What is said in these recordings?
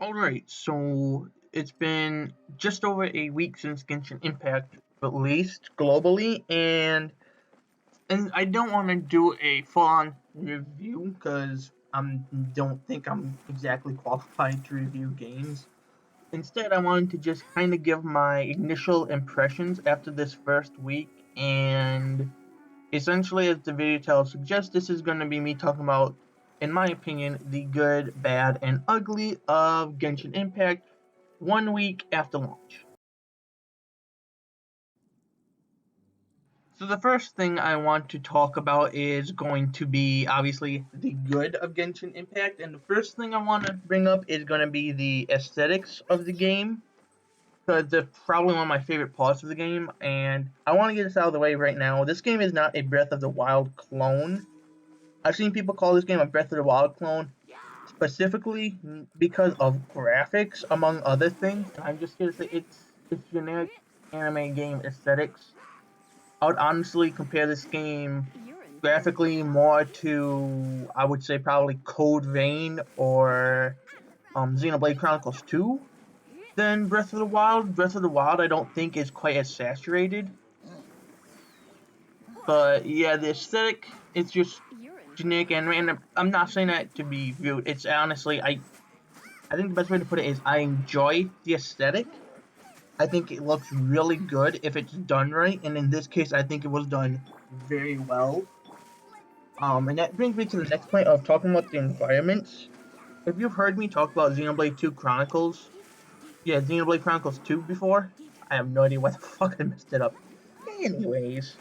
Alright, so it's been just over a week since Genshin Impact released globally, and I don't want to do a full-on review because I don't think I'm exactly qualified to review games. Instead, I wanted to just kind of give my initial impressions after this first week, and essentially, as the video title suggests, this is going to be me talking about, in my opinion, the good, bad, and ugly of Genshin Impact 1 week after launch. So the first thing I want to talk about is going to be, obviously, the good of Genshin Impact, and the first thing I want to bring up is going to be the aesthetics of the game, because they're probably one of my favorite parts of the game, and I want to get this out of the way right now. This game is not a Breath of the Wild clone. I've seen people call this game a Breath of the Wild clone, specifically because of graphics, among other things. And I'm just gonna say it's generic anime game aesthetics. I would honestly compare this game graphically more to, I would say, probably Code Vein or Xenoblade Chronicles 2 than Breath of the Wild. Breath of the Wild I don't think is quite as saturated. But yeah, the aesthetic, it's just generic anime, and I'm not saying that to be rude. It's honestly, I think the best way to put it is I enjoy the aesthetic. I think it looks really good if it's done right, and in this case, I think it was done very well. And that brings me to the next point of talking about the environments. If you've heard me talk about Xenoblade 2 Chronicles, yeah, Xenoblade Chronicles 2 before, I have no idea why the fuck I messed it up. Anyways,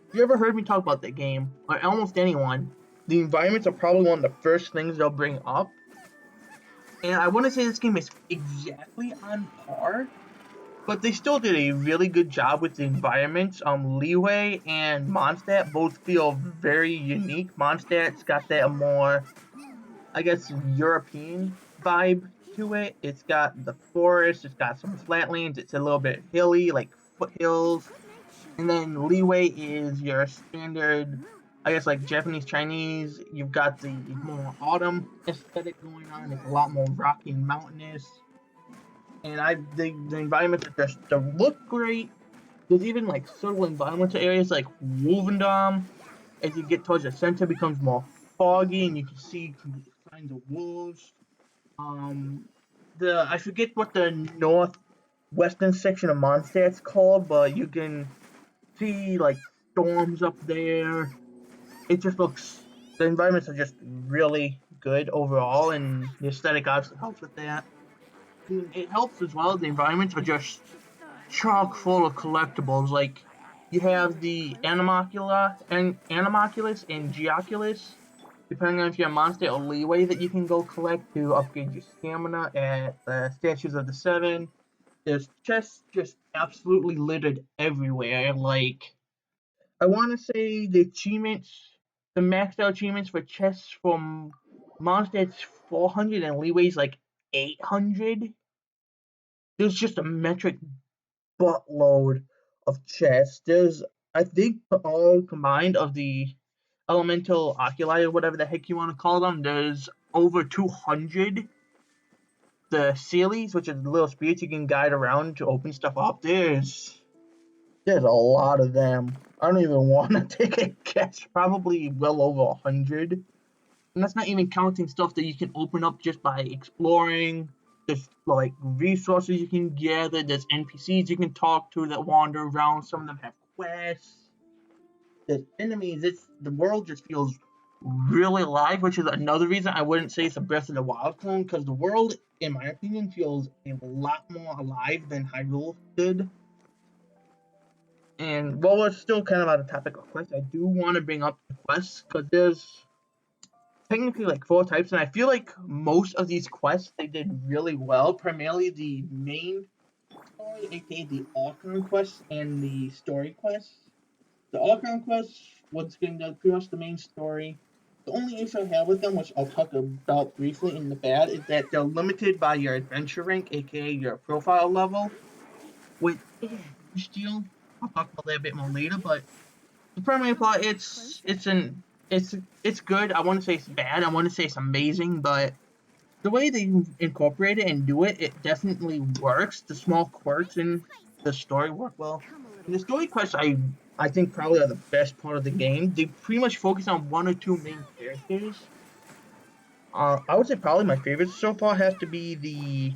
if you ever heard me talk about that game, or almost anyone, the environments are probably one of the first things they'll bring up. And I want to say this game is exactly on par, but they still did a really good job with the environments. Liyue and Mondstadt both feel very unique. Mondstadt's got that more, I guess, European vibe to it. It's got the forest, it's got some flatlands, it's a little bit hilly, like foothills. And then Liyue is your standard, I guess, like Japanese Chinese. You've got the more autumn aesthetic going on. It's a lot more rocky and mountainous. And the environments are just they look great. There's even like subtle environmental areas like Wolvendom. As you get towards the center, it becomes more foggy, and you can see signs of wolves. Um, the I forget what the northwestern section of Mondstadt's called, but you can see like storms up there. It just looks, the environments are just really good overall, and the aesthetic obviously helps with that. It helps as well. The environments are just chock full of collectibles. Like you have the Animoculus and Geoculus, depending on if you're a monster or Leeway, that you can go collect to upgrade your stamina at the Statues of the Seven. There's chests just absolutely littered everywhere. Like, I want to say the achievements, the maxed out achievements for chests from Mondstadt's 400 and Leeway's like 800. There's just a metric buttload of chests. There's, I think, all combined of the elemental oculi or whatever the heck you want to call them, there's over 200. The Sealies, which are the little spirits you can guide around to open stuff up, there's a lot of them. I don't even want to take a guess. Probably well over 100. And that's not even counting stuff that you can open up just by exploring. There's like resources you can gather. There's NPCs you can talk to that wander around. Some of them have quests. There's enemies. The world just feels really alive, which is another reason I wouldn't say it's a Breath of the Wild clone, because the world, in my opinion, feels a lot more alive than Hyrule did. And while we're still kind of out of topic of quests, I do want to bring up the quests, because there's technically like 4 types, and I feel like most of these quests they did really well. Primarily the main story, aka the all-crown quests and the story quests. The all-crown quests, once again, they're pretty much the main story. The only issue I have with them, which I'll talk about briefly in the bad, is that they're limited by your adventure rank, aka your profile level, which is a huge deal. I'll talk about that a bit more later, but the primary plot, it's good. I want to say it's bad. I want to say it's amazing, but the way they incorporate it and do it, it definitely works. The small quirks in the story work well. And the story quests, I think probably are the best part of the game. They pretty much focus on one or two main characters. I would say probably my favorite so far has to be the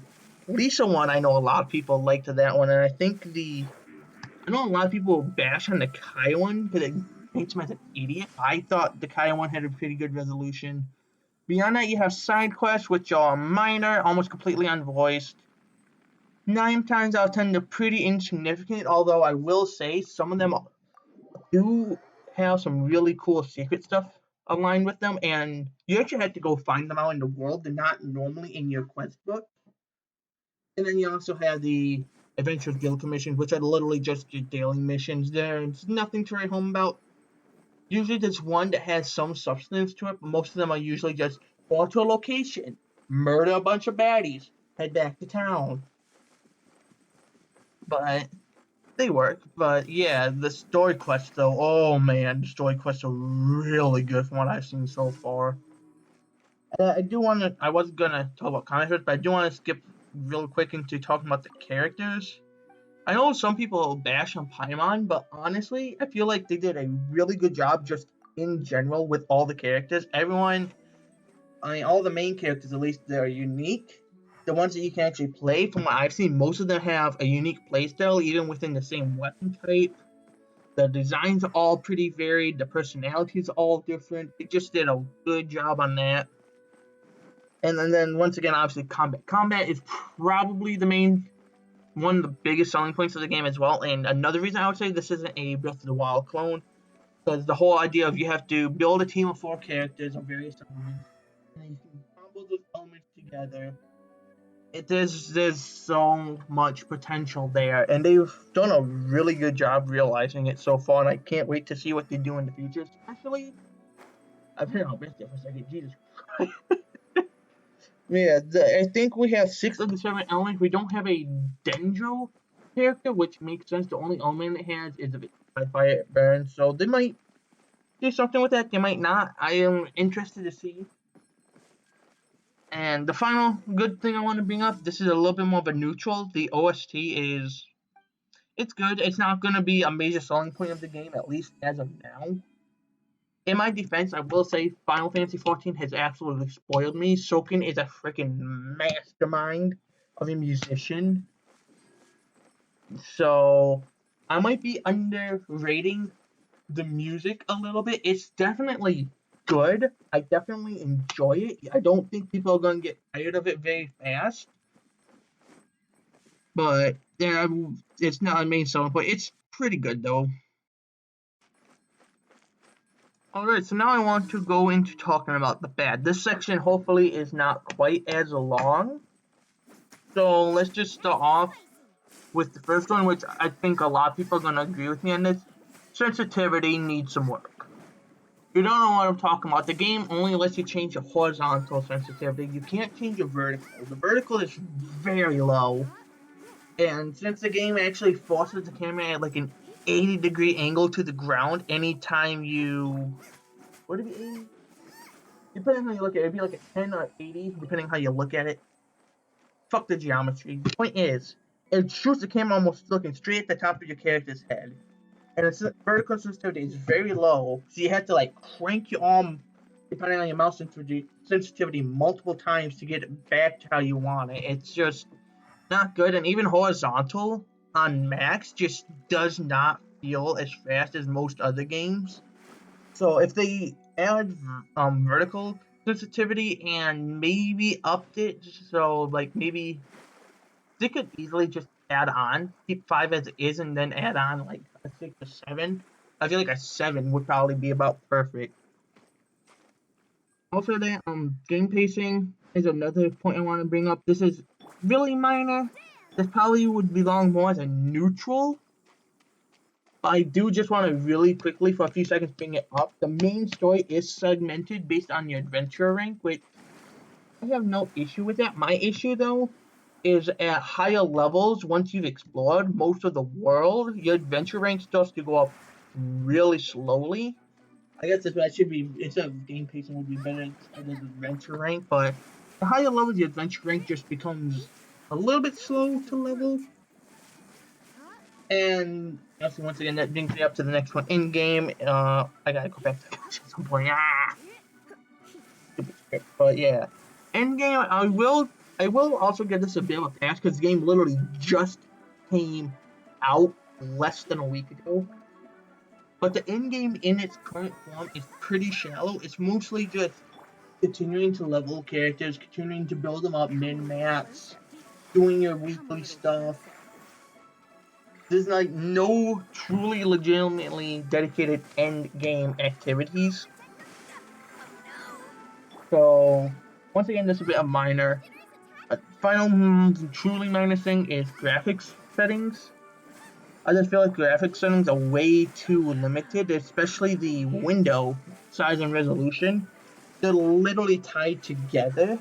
Lisa one. I know a lot of people liked that one, and I know a lot of people bash on the Kai one because it paints him as an idiot. I thought the Kai one had a pretty good resolution. Beyond that, you have side quests, which are minor, almost completely unvoiced. 9 times out of 10, they're pretty insignificant, although I will say some of them do have some really cool secret stuff aligned with them, and you actually have to go find them out in the world. They're not normally in your quest book. And then you also have the Adventurers Guild commissions, which are literally just your daily missions. There's nothing to write home about. Usually there's one that has some substance to it, but most of them are usually just go to a location, murder a bunch of baddies, head back to town. But they work. But yeah, the story quests though, oh man, the story quests are really good from what I've seen so far. I do want to. I was gonna talk about comics, but I do want to skip real quick into talking about the characters. I know some people bash on Paimon, but honestly, I feel like they did a really good job just in general with all the characters. Everyone, I mean, all the main characters at least, they're unique. The ones that you can actually play, from what I've seen, most of them have a unique playstyle, even within the same weapon type. The designs are all pretty varied. The personalities are all different. It just did a good job on that. And then once again, obviously, combat. Combat is probably the main one of the biggest selling points of the game as well. And another reason I would say this isn't a Breath of the Wild clone, because the whole idea of you have to build a team of 4 characters of various elements, and then you can combo those elements together. There's so much potential there, and they've done a really good job realizing it so far, and I can't wait to see what they do in the future. Especially, I've heard I'll rest there for a second. Jesus Christ. Yeah, I think we have 6 of the 7 elements. We don't have a Dendro character, which makes sense. The only element it has is if it's by fire, it burns. So they might do something with that. They might not. I am interested to see. And the final good thing I want to bring up, this is a little bit more of a neutral. The OST is, it's good. It's not going to be a major selling point of the game, at least as of now. In my defense, I will say Final Fantasy XIV has absolutely spoiled me. Soken is a freaking mastermind of a musician. So I might be underrating the music a little bit. It's definitely good. I definitely enjoy it. I don't think people are going to get tired of it very fast. But yeah, it's not a main selling point. It's pretty good though. Alright, so now I want to go into talking about the bad. This section hopefully is not quite as long. So let's just start off with the first one, which I think a lot of people are going to agree with me on this. Sensitivity needs some work. If you don't know what I'm talking about, the game only lets you change your horizontal sensitivity. You can't change your vertical. The vertical is very low. And since the game actually forces the camera at like an 80-degree angle to the ground anytime you... Would it be 80? Depending on how you look at it, it'd be like a 10 or 80, depending on how you look at it. Fuck the geometry. The point is, it shoots the camera almost looking straight at the top of your character's head. And its vertical sensitivity is very low, so you have to like crank your arm, depending on your mouse sensitivity, multiple times to get it back to how you want it. It's just not good, and even horizontal on max just does not feel as fast as most other games. So if they add vertical sensitivity and maybe upped it, so like maybe they could easily just add on, keep 5 as it is, and then add on like a 6 or 7. I feel like a 7 would probably be about perfect. Also, that game pacing is another point I want to bring up. This is really minor. This probably would belong more as a neutral. But I do just want to really quickly, for a few seconds, bring it up. The main story is segmented based on your adventure rank, which I have no issue with that. My issue, though, is at higher levels, once you've explored most of the world, your adventure rank starts to go up really slowly. I guess that should be, instead of game pacing, would be better instead of adventure rank, but The higher level the adventure rank just becomes a little bit slow to level. And actually, once again, that brings me up to the next one. In game, I gotta go back to the couch at some point. Stupid script, but yeah. In game, I will also give this a bit of a pass because the game literally just came out less than a week ago. But the end game in its current form is pretty shallow. It's mostly just continuing to level characters, continuing to build them up min-max, doing your weekly stuff. There's like no truly legitimately dedicated end game activities. So once again, this is a bit of minor. Final truly minor thing is graphics settings. I just feel like graphics settings are way too limited, especially the window size and resolution. They're literally tied together.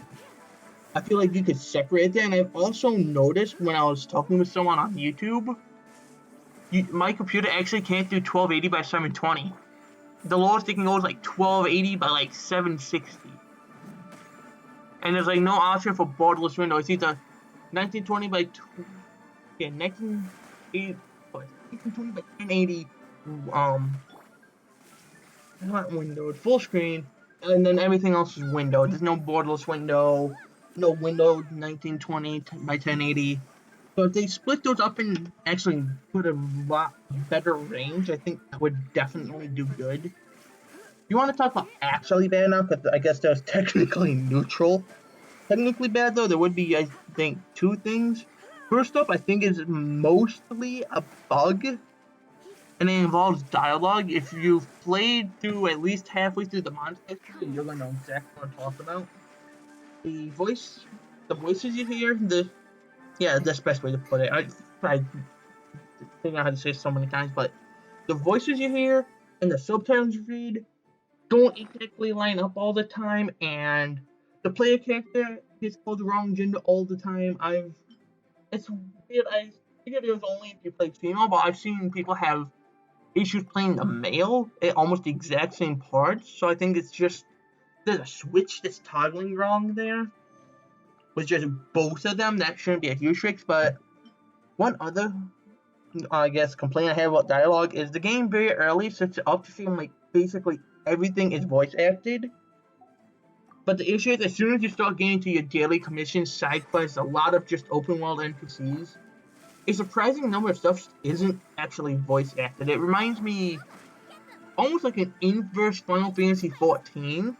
I feel like you could separate them, and I've also noticed when I was talking with someone on YouTube, my computer actually can't do 1280 by 720. The lowest it can go is like 1280 by like 760. And there's like no option for borderless window. It's either 1920 by 1920 by 1080 not windowed, full screen, and then everything else is windowed. There's no borderless window, no windowed 1920 by 1080. So if they split those up and actually put a lot better range, I think that would definitely do good. You want to talk about actually bad now? Because I guess there's technically neutral. Technically bad though, there would be, I think, two things. First up, I think is mostly a bug, and it involves dialogue. If you've played through at least halfway through the montage, you're gonna know exactly what I'm talking about. The voices you hear, that's the best way to put it. I figuring out how to say it so many times, but the voices you hear and the subtitles you read don't exactly line up all the time, and the player character is called the wrong gender all the time. It's weird. I figured it was only if you play female, but I've seen people have issues playing the male at almost the exact same parts. So I think it's just there's a switch that's toggling wrong there. With just both of them, that shouldn't be a huge fix. But one other, I guess, complaint I have about dialogue is the game very early sets it up to seem like basically everything is voice acted. But the issue is, as soon as you start getting to your daily commissions, side quests, a lot of just open world NPCs, a surprising number of stuff isn't actually voice acted. It reminds me almost like an inverse Final Fantasy 14.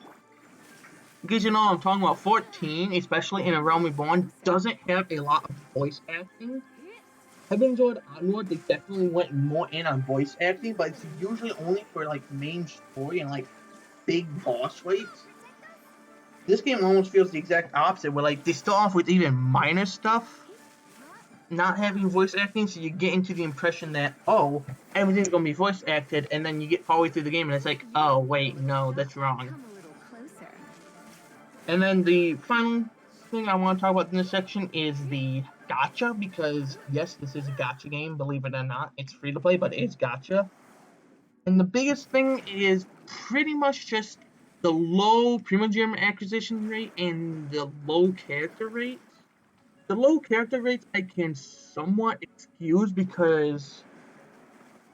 Because you know I'm talking about 14, especially in A Realm Reborn, doesn't have a lot of voice acting. Heaven's Ward Onward, they definitely went more in on voice acting, but it's usually only for like main story and like big boss fights. This game almost feels the exact opposite, where like they start off with even minor stuff, not having voice acting, so you get into the impression that, oh, everything's gonna be voice acted, and then you get partway through the game and it's like, oh wait, no, that's wrong. And then the final thing I want to talk about in this section is the gacha, because yes, this is a gacha game, believe it or not. It's free to play, but it's gacha. And the biggest thing is pretty much just the low Primogem acquisition rate and the low character rates. The low character rates I can somewhat excuse because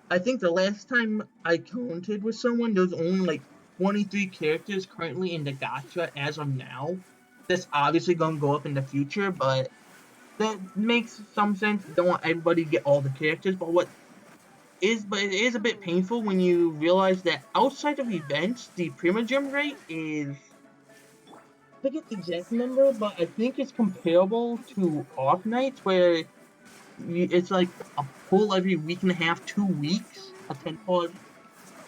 I think the last time I counted with someone, there's only like 23 characters currently in the gacha as of now. That's obviously going to go up in the future, but that makes some sense. You don't want everybody to get all the characters, but it is a bit painful when you realize that outside of events, the Primogem rate is, I forget the exact number, but I think it's comparable to Arc Knights, where it's like a pull every week and a half, 2 weeks, a 10 pull,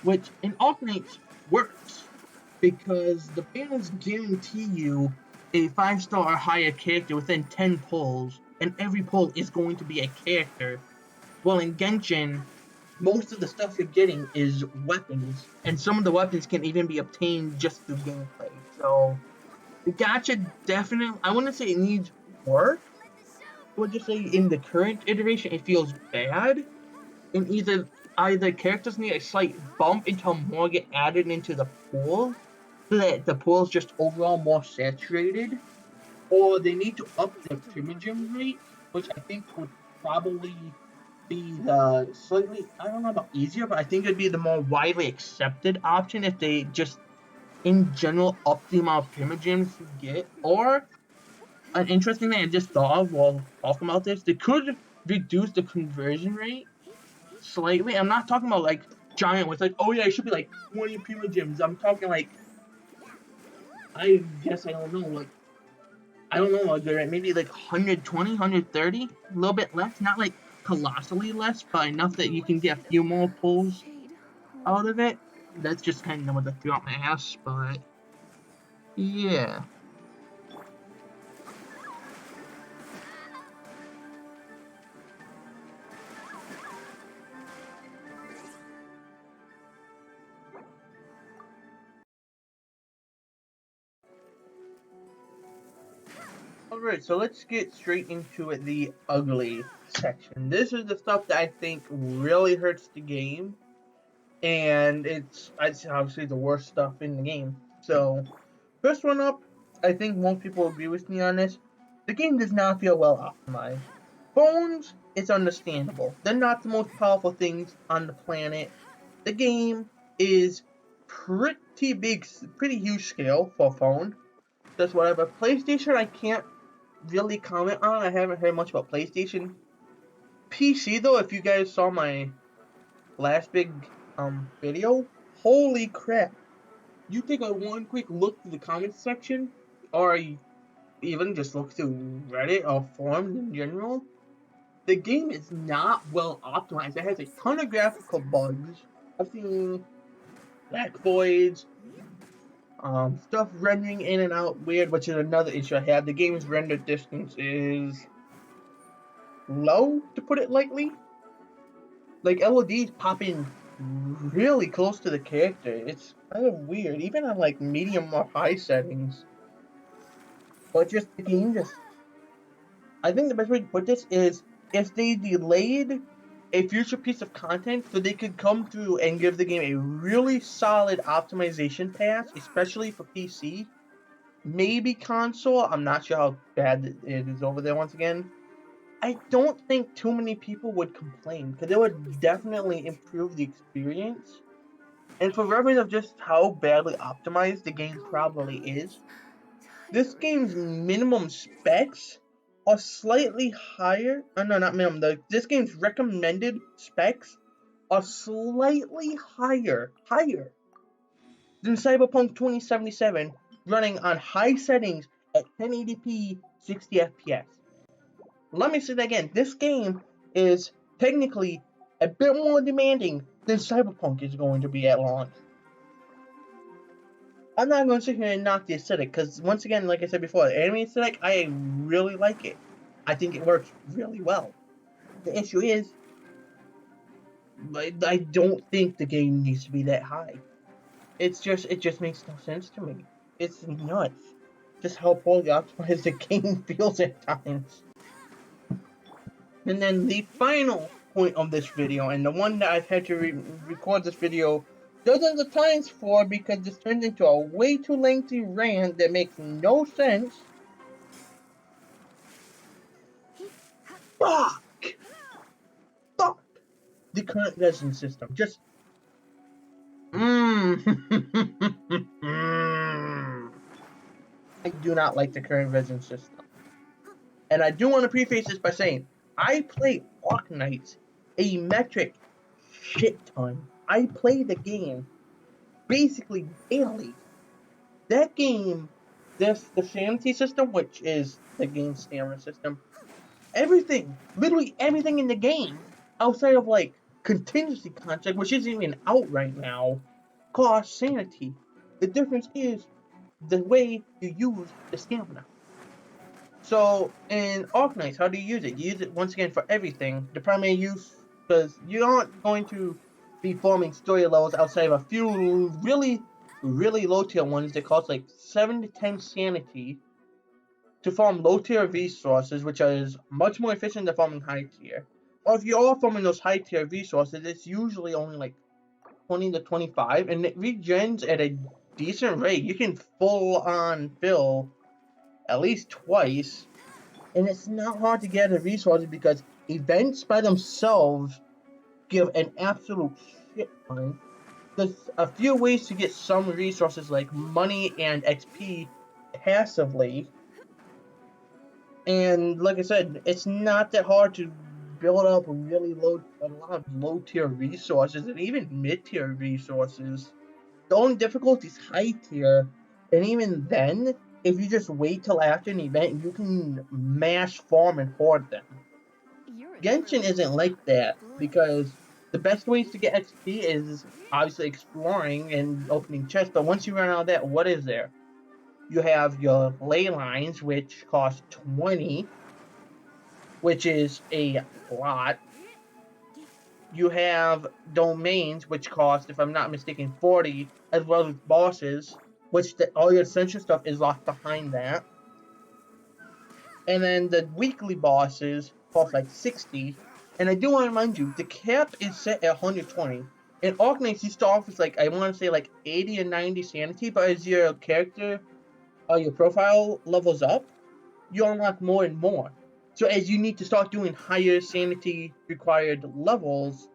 which in Arc Knights works because the banners guarantee you a 5-star or higher character within 10 pulls, and every pull is going to be a character. Well, in Genshin, most of the stuff you're getting is weapons, and some of the weapons can even be obtained just through gameplay. So the gacha definitely, I wouldn't say it needs work. I would just say in the current iteration it feels bad, and either characters need a slight bump until more get added into the pool, so that the pool is just overall more saturated, or they need to up the primogem rate, which I think would probably be the slightly, I don't know about easier, but I think it'd be the more widely accepted option if they just in general up the amount of primogems you get. Or an interesting thing I just thought of while talking about this, they could reduce the conversion rate slightly. I'm not talking about like giant with like, oh yeah, it should be like 20 primogems. I'm talking like, I guess I don't know, like I don't know, like maybe like 120, 130, a little bit less, not like colossally less, but enough that you can get a few more pulls out of it. That's just kind of what I threw out my ass, but yeah. Alright, so let's get straight into it, the ugly section. This is the stuff that I think really hurts the game, and it's obviously the worst stuff in the game. So, first one up, I think most people agree with me on this. The game does not feel well optimized. Phones, it's understandable. They're not the most powerful things on the planet. The game is pretty big, pretty huge scale for a phone. That's whatever. PlayStation, I can't really comment on. I haven't heard much about PlayStation. PC though, if you guys saw my last big video, holy crap! You take a one quick look through the comments section, or even just look through Reddit or forums in general. The game is not well optimized. It has a ton of graphical bugs. I've seen black voids, stuff rendering in and out weird, which is another issue I have. The game's render distance is low, to put it lightly. Like LODs pop in really close to the character. It's kind of weird, even on like medium or high settings. But just the game just, I think the best way to put this is if they delayed a future piece of content so they could come through and give the game a really solid optimization pass, especially for PC, maybe console. I'm not sure how bad it is over there once again. I don't think too many people would complain because it would definitely improve the experience. And for reference of just how badly optimized the game probably is, this game's minimum specs are slightly higher. No, not minimum. This game's recommended specs are slightly higher than Cyberpunk 2077, running on high settings at 1080p, 60 FPS. Let me say that again. This game is technically a bit more demanding than Cyberpunk is going to be at launch. I'm not going to sit here and knock the aesthetic, because once again, like I said before, the anime aesthetic, I really like it. I think it works really well. The issue is, I don't think the game needs to be that high. It just makes no sense to me. It's nuts. Just how poorly optimized the game feels at times. And then the final point of this video, and the one that I've had to record this video dozens of times for because this turns into a way too lengthy rant that makes no sense. Fuck! Fuck! The current resin system. Just... I do not like the current resin system. And I do want to preface this by saying, I play Arknights a metric shit ton. I play the game basically daily. That game, the sanity system, which is the game's stamina system, everything, literally everything in the game, outside of like contingency contract, which isn't even out right now, costs sanity. The difference is the way you use the stamina. So in Arknights, how do you use it? You use it once again for everything. The primary use, because you aren't going to be forming story levels outside of a few really low tier ones that cost like 7 to 10 sanity to farm low tier resources, which is much more efficient than farming high tier. Or if you are farming those high tier resources, it's usually only like 20 to 25, and it regens at a decent rate. You can full on fill at least twice. And it's not hard to get the resources because events by themselves give an absolute shit ton. There's a few ways to get some resources like money and XP passively. And like I said, it's not that hard to build up a lot of low tier resources and even mid tier resources. The only difficulty is high tier, and even then, if you just wait till after an event, you can mass farm and hoard them. Genshin isn't like that because the best ways to get XP is obviously exploring and opening chests. But once you run out of that, what is there? You have your ley lines, which cost 20, which is a lot. You have domains, which cost, if I'm not mistaken, 40, as well as bosses, which all your essential stuff is locked behind that. And then the weekly bosses cost like 60. And I do want to remind you, the cap is set at 120. In Arknights, you start off with like, I want to say like 80 or 90 sanity, but as your character or your profile levels up, you unlock more and more. So as you need to start doing higher sanity required levels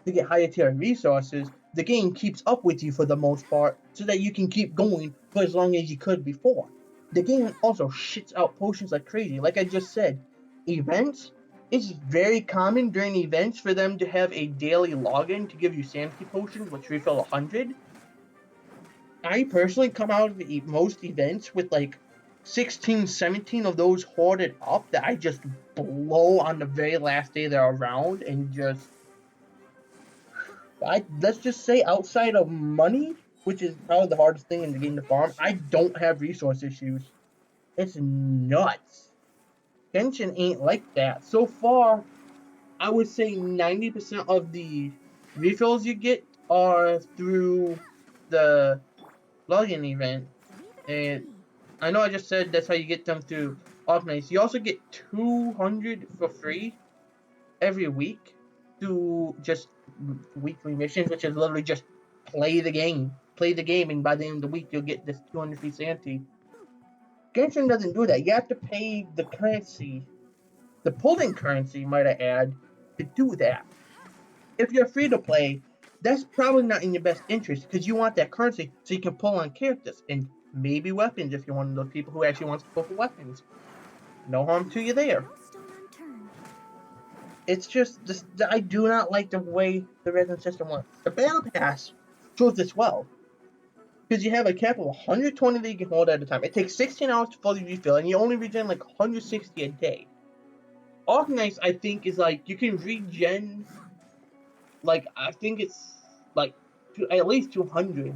to get higher tier resources, the game keeps up with you for the most part so that you can keep going for as long as you could before. The game also shits out potions like crazy. Like I just said, events, it's very common during events for them to have a daily login to give you sanity potions, which refill 100. I personally come out of most events with like 16, 17 of those hoarded up that I just blow on the very last day they're around and just. Let's just say outside of money, which is probably the hardest thing in the game to farm, I don't have resource issues. It's nuts. Genshin ain't like that. So far, I would say 90% of the refills you get are through the login event. And I know I just said that's how you get them through Arknights. You also get 200 for free every week through just weekly missions, which is literally just play the game. Play the game, and by the end of the week, you'll get this 200 free sanity. Genshin doesn't do that. You have to pay the currency, the pulling currency, might I add, to do that. If you're free to play, that's probably not in your best interest because you want that currency so you can pull on characters and maybe weapons if you're one of those people who actually wants to pull for weapons. No harm to you there. It's just this, I do not like the way the resin system works. The battle pass shows this well because you have a cap of 120 that you can hold at a time. It takes 16 hours to fully refill, and you only regen like 160 a day. Arknights, I think, is like you can regen. Like I think it's like at least 200,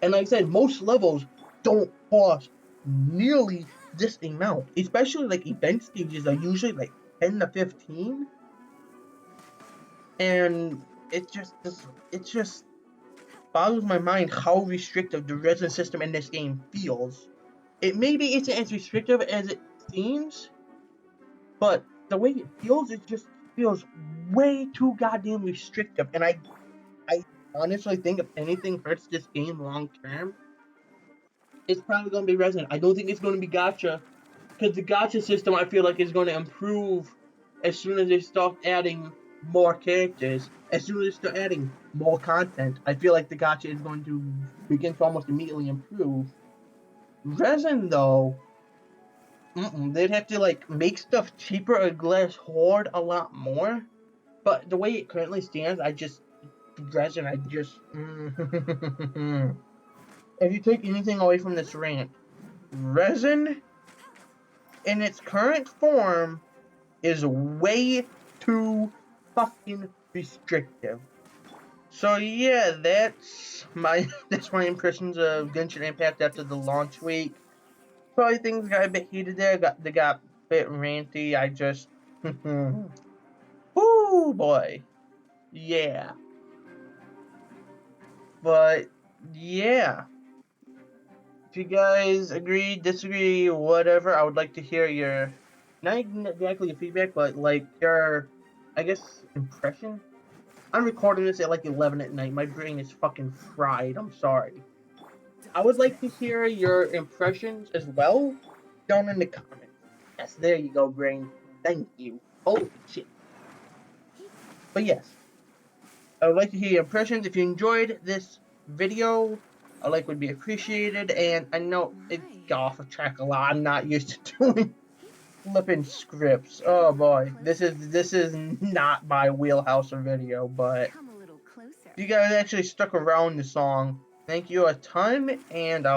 and like I said, most levels don't cost nearly this amount. Especially like event stages are usually like 10 to 15. And it just boggles my mind how restrictive the resin system in this game feels. It maybe isn't as restrictive as it seems, but the way it feels, it just feels way too goddamn restrictive. And I honestly think if anything hurts this game long term, it's probably gonna be resin. I don't think it's gonna be gacha, because the gacha system I feel like is going to improve as soon as they start adding more characters, as soon as they start adding more content. I feel like the gacha is going to begin to almost immediately improve. Resin though, they'd have to like make stuff cheaper or less hoard a lot more. But the way it currently stands, resin. If you take anything away from this rant, resin in its current form is way too fucking restrictive. So yeah, that's my impressions of Genshin Impact after the launch week. Probably things got a bit heated there. They got a bit ranty. I just, whoo boy, yeah. But yeah, if you guys agree, disagree, whatever, I would like to hear your not exactly your feedback, but like your, I guess, impression. I'm recording this at like 11 at night. My brain is fucking fried. I'm sorry. I would like to hear your impressions as well down in the comments. Yes, there you go, brain. Thank you. Holy shit. But yes, I would like to hear your impressions. If you enjoyed this video, a like would be appreciated. And I know it got off of track a lot. I'm not used to doing flipping scripts. Oh boy, this is not my wheelhouse of video. But you guys actually stuck around the song. Thank you a ton, and I'll